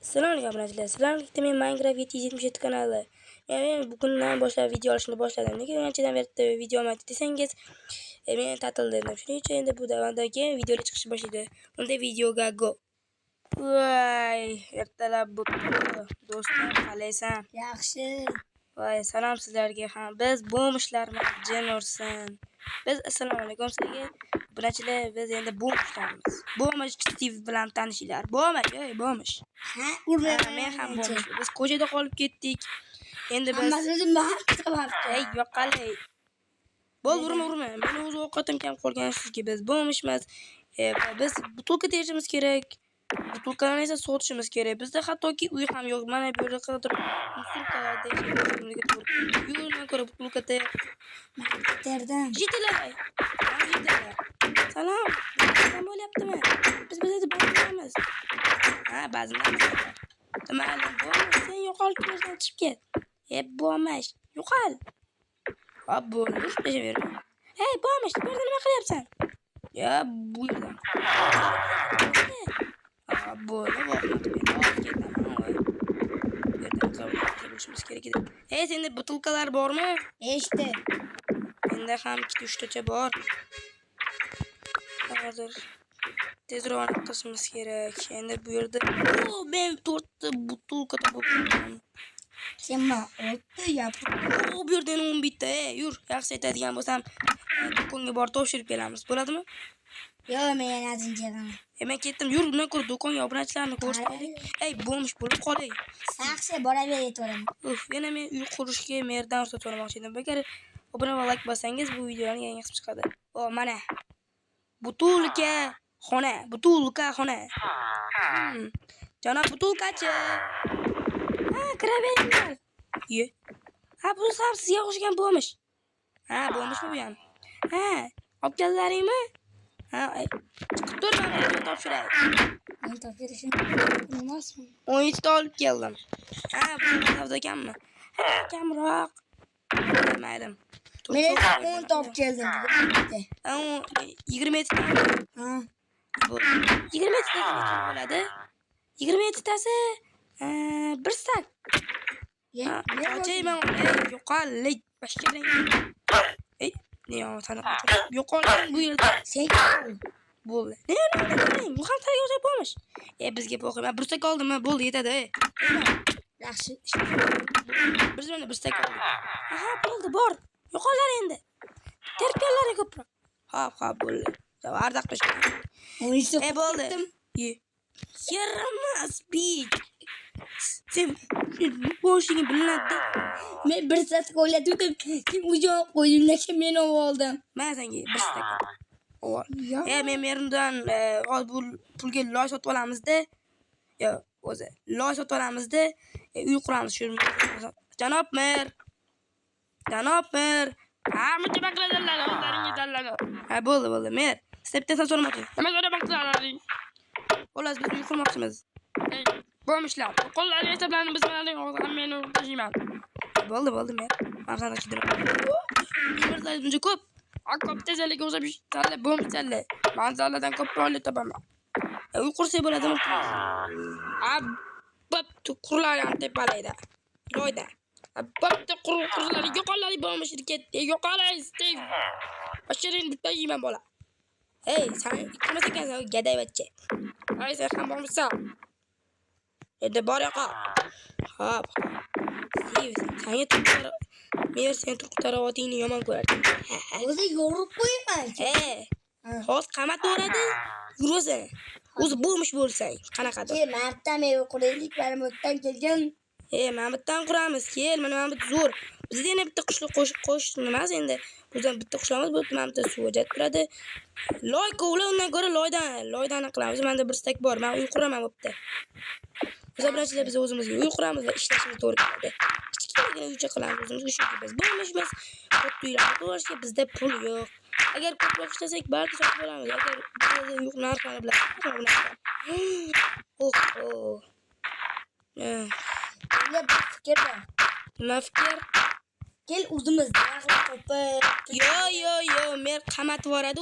Assalomu alaykum obunachilar. Sizlarni men Minecraft 777 kanali. Men bugundan boshlab video olishni boshladim. Nega anchadan beri video olmadi desangiz, men ta'tilda edim. Shuning uchun endi bu davomdagi videolar chiqishni boshlaydi. Unda videoga go. Voy, ertalab bo'pti. Do'stlar, qalaysan? Yaxshi. Voy, salom sizlarga ham. Biz bo'mishlarmiz, jin ursin. Biz assalomu alaykum sizlarga. Obunachilar, biz endi bo'mishlarmiz. Bo'mish Steve bilan tanishinglar. Bo'mish. Ha, Men ham bo'mish. Biz ko'chada qolib ketdik. Endi biz Ey, yo'qolay. Urma. Meni o'z ovqatim kam qolgan sizga biz bo'mishmiz. Biz butulka terishimiz kerak. Butulkalarni esa sotishimiz kerak. Bizda hattoki uy ham yo'q. Mana bu yerda qadar butulkalarda yo'ldan ko'ra butulka terdan. Jitilar. Salom. Nima bo'lyaptimi? Biz bizda bo'lamiz. Ha, ba'zilar. Mayli, bo'lmasa sen yo'qolib ko'zdan chiqib ket. Bo'lmash. Yo'qol. Hop, bo'lish bejaver. Hey, bo'lmash, bu yerda nima qilyapsan? Ya, bu yerda. Hey, senda butulkalar bormi? Eshitdi. Menda ham 2-3 tacha bor. Hozir tezroq qilishimiz kerak. Endi bu yerda men 4 ta butulka topib. Senma, 6 yapib. Bu yerda 11 ta. Yur, yaxshi aytadigan bo'lsam, do'konga borib topshirib kelamiz. Bo'ladimi? Yo'q, men yana zinjiraman. Men ketdim. Yur, undan ko'ra do'konga obunachilarni ko'rsataylik. Ey, bo'lmish bo'lib qolay. Yaxshi, boraver aytaveraman. Yana men uy qurishga merdan ruxsat so'ramoqchi edim. Agar obuna va like bossangiz bu videoning yangi qismi chiqadi. Mana. Butulka xona. Janob butulkachi. Ha, kiraveringlar. Bu ham sizga o'xshagan bo'lmish. Ha, bo'lmishmi bu ham? Ha, olib keldilaringmi? Ha, chiqib tur, men topshiray. Men topshirishim emasmi? 17 ta olib keldim. Ha, bu savdo ekanmi? Ha, kamroq. Bilmaydim. Men 10 ta olib keldim. 27 ta. Ha. 27 ta bo'ladi. 27 tasi 1 sak. Qochayman. Yo'qol, bashkiring. Ey, ne sana yo'qol bu yerda. Sen bo'ldi. Ne, bu ham targa o'xshab bo'lmish. Bizga qo'yma. 1 sak oldim, bo'ldi, yetadi. Yaxshi. Biz mana 1 sak oldik. Aha, bo'ldi, bor. Yo'qollar endi. Terpganlar ko'proq. Hop, bo'ldi. Ardoq qilishgan. Bo'ldi. Yaramas bit. Sen boshingni bilinadi. Men 1 sak o'yladim. Sen uzoq qo'yding, lekin men oldim. Men senga 1 sak. Men merndan bu pulga loy sotib olamiz-da. O'zi loy sotib olamiz-da, uy quramiz shu. Janob mer. Ha, buncha baqiradilar, o'zlaringiz. Ha, bo'ldi, mer. Septdan so'ramoqchi. Nima so'ramoqchilaring? Xullas, biz uy qurmoqchimiz. Bo'lmishlar. Qo'llaringiz hisoblanib biz bilan meni tashiyman. Bo'ldi, mer. Men sana chidaman. Nimalar buncha ko'p? Ko'p tezalik o'zib tanlab bo'lmaydi. Manzaladan ko'p pulni topaman. Uy qursa bo'ladimi? Bo'pti, qurlar ham tepalayda. Loyda. Bo'pti, qurlar yo'qollar bo'lmish ketdi. Yo'qolay, Steve. Bashirin bitta yeyman bola. Hey, sen ikkimas ekansan, gadayvachcha. Ay, sen ham bo'lmishsan. Endi bor yo'qa. Hop. Steve, senga turqtar. Men sen turqtar otingni yomon ko'rardim. O'zi yo'rib qo'yman. Hozir qamatvoradi. Yurasan. O'zi bo'lmish bo'lsang, qanaqadir. Marta men quraylik, mana bundan kelgan. Mana bittan quramiz. Kel, mana bu zo'r. Bizda yana bitta qishloq qo'shish emas endi. Bizdan bitta qishloqimiz bo'lib, mana bitta suv o'jat turadi. Loy kovla, undan ko'ra loydan qilamiz. Menda 1 stak bor. Men uy quraman bo'pti. Bilachilar, biz o'zimizga uy quramiz va ishlashimiz to'g'ri keladi. Kichkina uycha qilamiz o'zimizga, chunki biz bo'lmishmiz. Katta uylarni qurishga bizda pul yo'q. Agar ko'proq ishlasak, balki sotib olamiz. Agar bizda yo'q narxlar bilan. Menga bir fikr bor. Nima fikr? Kel o'zimiz narxlar topib. Yo'q, men qamatvoradi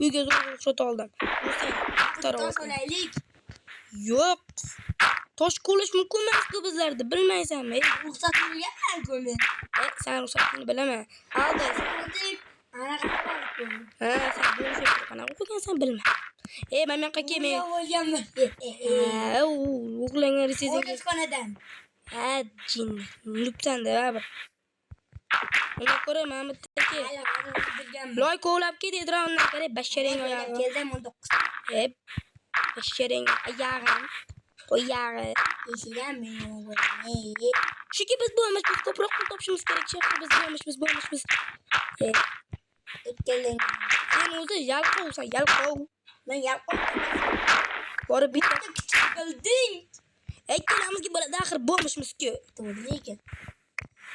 uyga zo'r ruxsat oldim. O'zing To'laylik. Yo'q. Tosh qo'llash mumkin emas-ku bizlarda, bilmaysanmi? Ruxsat berganman-ku men. Sen ruxsatingni bilaman. Aldaysan. Ana qanaqa Ha, sen bo'lishib qanaqa o'qigansan bilma. Men bu yoqqa kel, men. bo'lganman. Ha, o'g'langga resizing. O'zxonadan. Ha, jin. Lupsan-da baribir. Uni ko'ra, mana bu yerga kel. Bilganman. Loy kovlab ket, etrafdan qarab, basharing oyog'i. Keldim 19. Basharing oyog'im. Oyog'i. Eshigan men. Shuki biz bo'lmish, biz ko'proq pul topishimiz kerak. Biz bo'lmish. Keling. Sen o'zi yalqovsan, yalqov. Men yalqov. Borib bitta Kichik qilding. ikkalamizga bo'ladi, axir bo'lmishmiz-ku. To'g'ri lekin.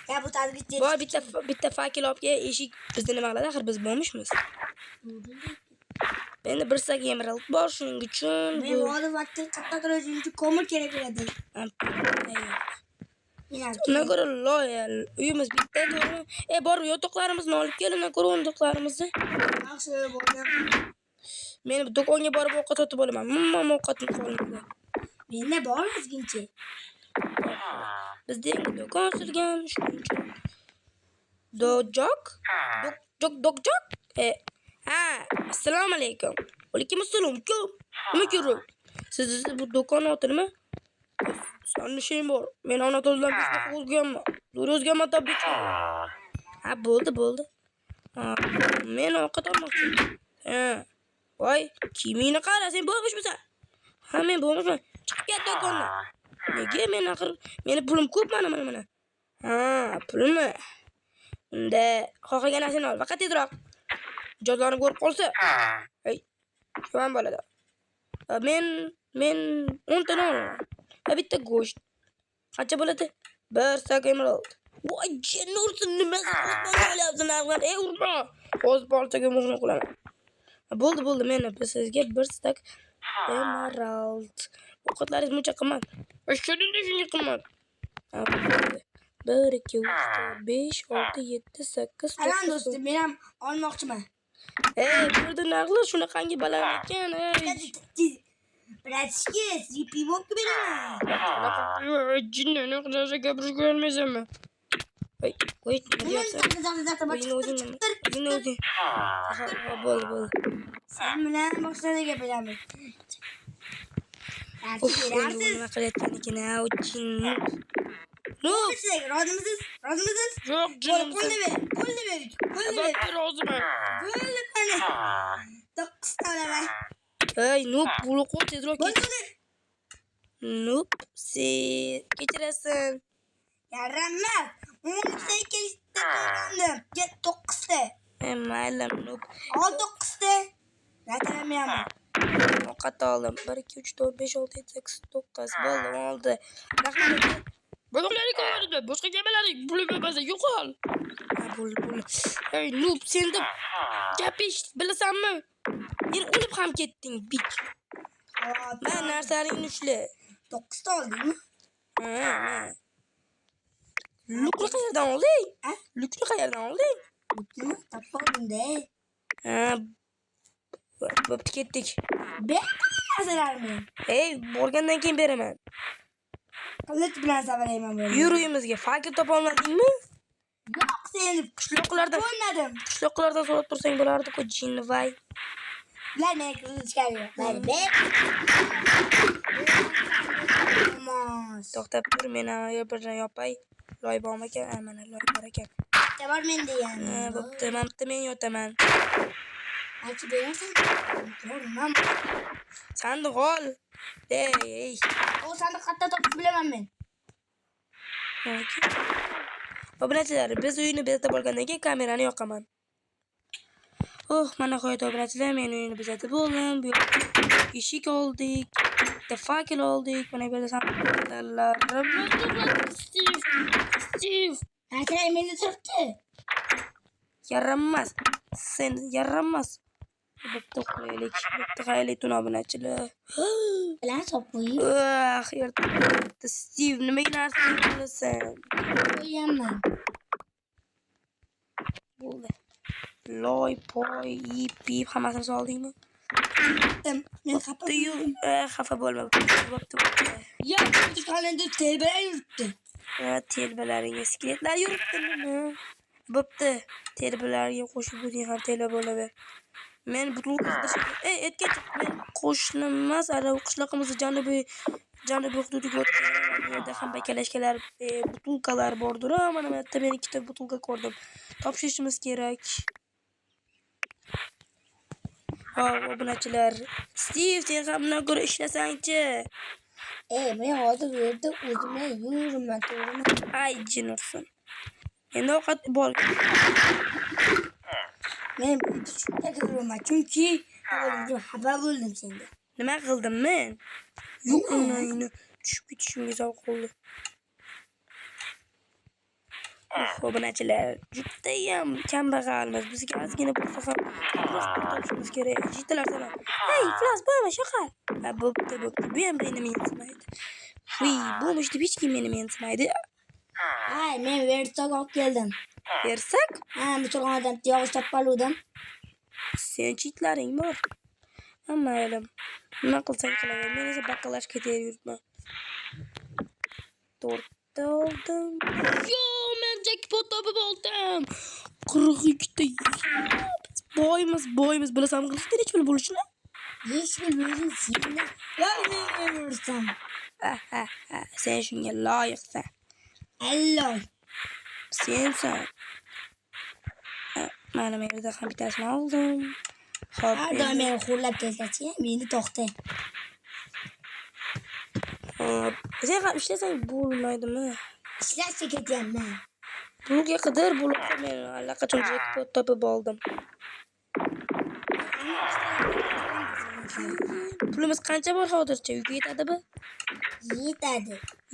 Ya bu tadbir Bor bitta fakil olib kel, eshik bizni nima qiladi, axir biz bo'lmishmiz. Endi bir sak emerald bor, shuning uchun Men hozir vaqtda katta qilish uchun ko'mir kerak bo'ladi. Unga ko'ra loyal, uyimiz bitta, to'g'rimi? Bor, yotoqlarimizni olib kel, unga ko'ra o'ndoqlarimizni. Yaxshi bo'lgan. Men do'konga borib ovqat sotib olaman. Umuman ovqatim qolmadi. Menda bor o'zgincha. Bizda endi do'kon ochilgan, shuning uchun. Dojok? Dojok? Assalomu alaykum. Alaykum assalom. Nima kerak? Siz bu do'kon otimi? Sani ishing bor. Men ona tozdan bizga o'zganman. Zo'r o'zganman tabiiy. Ha, bo'ldi. Men ovqat olmoqchiman. Voy, kimingni qara, sen bo'lmishmisan? Ha, men bo'lmishman. Chiqib ket do'kondan. Nega men axir meni pulim ko'p mana. Ha, pulmi? Unda xohlagan narsani ol, faqat tezroq. Mijozlarni ko'rib qolsa. Shuam bo'ladi. Men 10 ta olaman. Bitta go'sht. Qancha bo'ladi? 1 sak emerald. Voy, jinursin, nima qilyapsan arg'an? Urma. Hozir borsaga muhni qilaman. Bo'ldi, men sizga 1 sak emerald. Ovqatlaringiz buncha qimmat. Shuningdek shunga qimmat. 1 2 3 4 5 6 7 8 Alan do'stim, men ham olmoqchiman. Burada narxlar shunaqangi baland ekan, Bratishki, pivokni beraman. Jinnani qilasa gapirishga olmaysanmi? Qo'y, o'zing. Bo'ldi. Sen bilan boshqacha gapiramiz. Nima qilayotgan ekan, jinni. Rozimisiz? Yo'q, jinnim. Qo'lni ber. Roziman. Qo'lni qani. 9 ta olaman. Noob, pul qo'y tezroq ket. Noob, sen kechirasan. Yaramas. 10 kelishda ko'rgandim. Ket 9 ta. Mayli, noob. Ol 9 ta. Yatiramayman. Ovqat oldim. 1 2 3 4 5 6 7 8 9 bo'ldi, oldi. Rahmat. Bo'g'lari ko'rdi. Boshqa gaplarning puli bo'lmasa yo'qol. Bo'ldi. Noob, sen deb gapish bilasanmi? Men o'lib ham ketding, bik. Men narsalaringni ushla. 9 ta oldingmi? Lukni qayerdan olding? Lukni qayerdan olding? Lukni topib oldim-da. Bo'pti, ketdik. Narsalarni. Borgandan keyin beraman. Qilich bilan savalayman buni. Yur uyimizga. Fakir topa olmadingmi? Yo'q, sen qishloqlardan bo'lmadim. Qishloqlardan so'rab tursang bo'lardi-ku, jinni voy. Ular meni qilichgan yo'q. To'xtab tur, men birdan yopay. Loy bormi ekan? Mana loy bor ekan. Bor menda yana. Bo'pti, men yotaman. Aychi berarsan? To'g'ri, Sandiq ol. O sandiq qayerda topib bilaman men. Obunachilar, biz uyni bezatib olgandan keyin kamerani yoqaman. Mana qo'ydi obunachilar, men uyni bezatib oldim. Bu eshik oldik, bitta fakil oldik. Mana bu yerda sandiqlar. Steve. Aychilar meni turibdi. Yaramas. Sen yaramas. Bitta qo'yaylik, bitta qaylik tun obunachilar. Bilan sopib Yerda Steve nimaga narsa qilasan? qo'yaman. Bo'ldi. Loy, poy, ip hammasini soldingmi? Men xafa Bo'pti-yu, xafa bo'lma. Bo'pti. Ya, bu qalanda telbalar yuribdi. Telbalariga skeletlar yuribdimi? Bo'pti. Telbalarga qo'shib o'zing ham telba bo'laver. Men butulka qidirishim. Aytgan men qo'shnim emas, ana qishlog'imiz janubiy hududiga o'tgan yerda ham bakalashkalar, butulkalar bordir. Mana bu yerda men ikkita butulka ko'rdim. Topshirishimiz kerak. Obunachilar. Steve, sen ham bundan ko'ra ishlasang-chi. Men hozir bu yerda o'zimga yuraman, to'g'rimi? Ay, jin ursin. Endi ovqat bor. Men tushuncha yuraman, chunki xafa bo'ldim sendan. Nima qildim men? Yo'q, uni tushib ketishimga zavq qildi. Obunachilar, judayam kambag'almiz. Bizga ozgina bo'lsa ham topishimiz kerak. Jitalar salom. Hey, iflos bo'lma, shaqar. Bo'pti. Bu ham meni mensimaydi. Bu deb hech kim meni mensimaydi. Men versak olib keldim. Bersak? Musulmondan yog'ish topoldim. Sen chitlaring bor. Mayli. Nima qilsang qilaver. Men esa baqqalash ketaver yuribman. To'rtta oldim. Yo, men jackpot topib oldim. 42 ta. Boymiz. Bilasan, qilishda nech pul bo'lishini? Hech pul bo'lishini. Ya, men o'rsam. Sen shunga loyiqsan. Alloh. Sensan. Mana men yerda ham bittasini oldim. Xo'p, Har doim meni xo'rlab kelsachi, meni to'xtang. Sen ham ishlasang bo'lmaydimi? Ishlashga ketyapman. Pulga qidir, bo'libdi. Men allaqachon jackpot topib oldim. Pulimiz qancha bor hozircha? Uyga yetadimi?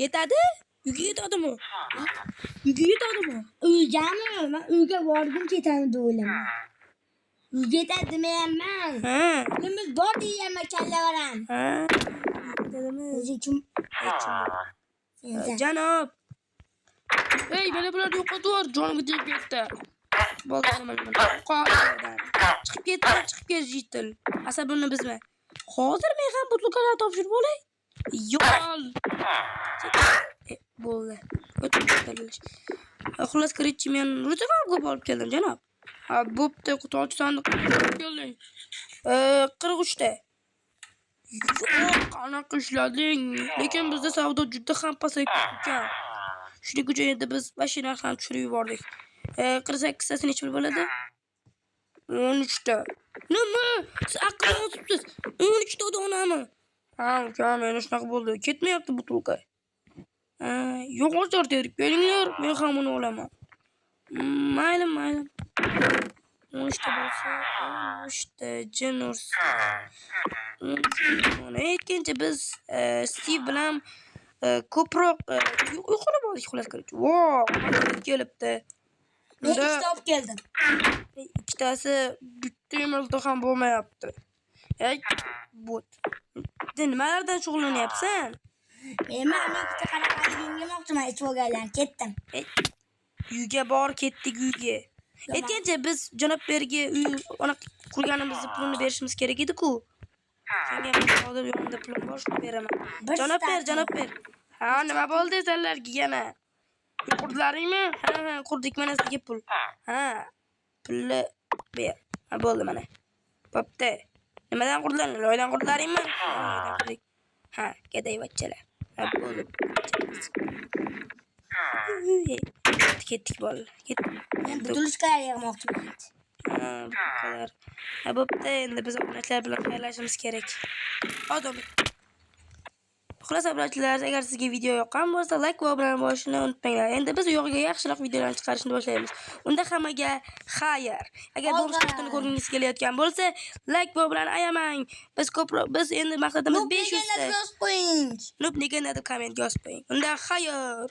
Yetadi. Uyga yetadimi? Uygami? Men uyga borgim ketadi o'ylayman. Uyga yetadi demayapman. Pulimiz bor deyapman, kallavaram. Yetadimi? O'zi kim? Janob. Ey, mana bularni yo'qotib yubor, jonimga tegib ketdi. Bo'lganman. Chiqib ket, jitil. Asabimni buzma. Hozir men ham butulkalarni topshirib olay. Yo'l. Bo'ldi. Xullas kirishchi men ruchaqam ko'p olib keldim, janob. Bo'pti, qutochi sandiqni olib kelding. 43 ta. Yo'q, qanaqa ishlading? Lekin bizda savdo juda ham pasayib ketgan. Shuning uchun endi biz mashina ham tushirib yubordik. 48 tasi nech pul bo'ladi? 13 ta. Nima? Siz aql yozibsiz. 13 ta donami? Uka, men shunaqa bo'ldi. Ketmayapti butulka. Yo'q, ochar terib kelinglar, men ham uni olaman. Mayli. 13 ta bo'lsa, 13 ta jin ursin. Mana aytgancha biz Steve bilan ko'proq uxlab oldik, xullas qilib. Voh, kelibdi. Men ikkita olib keldim. Ikkitasi bitta emirda ham bo'lmayapti. Bot. Sen nimalardan shug'ullanyapsan? Men ikkita qaraqaligimga moqchiman, ichvogalar, ketdim. Uyga bor, ketdik uyga. Aytgancha biz janob berga uy ona qurganimizda pulni berishimiz kerak edi-ku. Senga hozir yonimda pulim bor, shuni beraman. Janob ber. Nima bo'ldi sizlarga yana? Qurdilaringmi? Qurdik, mana sizga pul. Pulni ber. Bo'ldi mana. Bo'pti. Nimadan qurdilaring? Loydan qurdilaringmi? Ketay bachchalar. Bo'ldi. Ketdik bolalar. Men butulkalar yig'moqchiman. Butulkalar. Bo'pti, endi biz obunachilar bilan xayrlashishimiz kerak. Odam. Xullas, obunachilar, agar sizga video yoqqan bo'lsa, like va obuna bo'lishni unutmanglar. Endi biz u yoqqa yaxshiroq videolarni chiqarishni boshlaymiz. Unda hammaga xayr. Agar bu videoni ko'rgingiz kelayotgan bo'lsa, like va obunani ayamang. Biz endi maqsadimiz 500 ta. Nega nega komment yozib qo'ying. Unda xayr.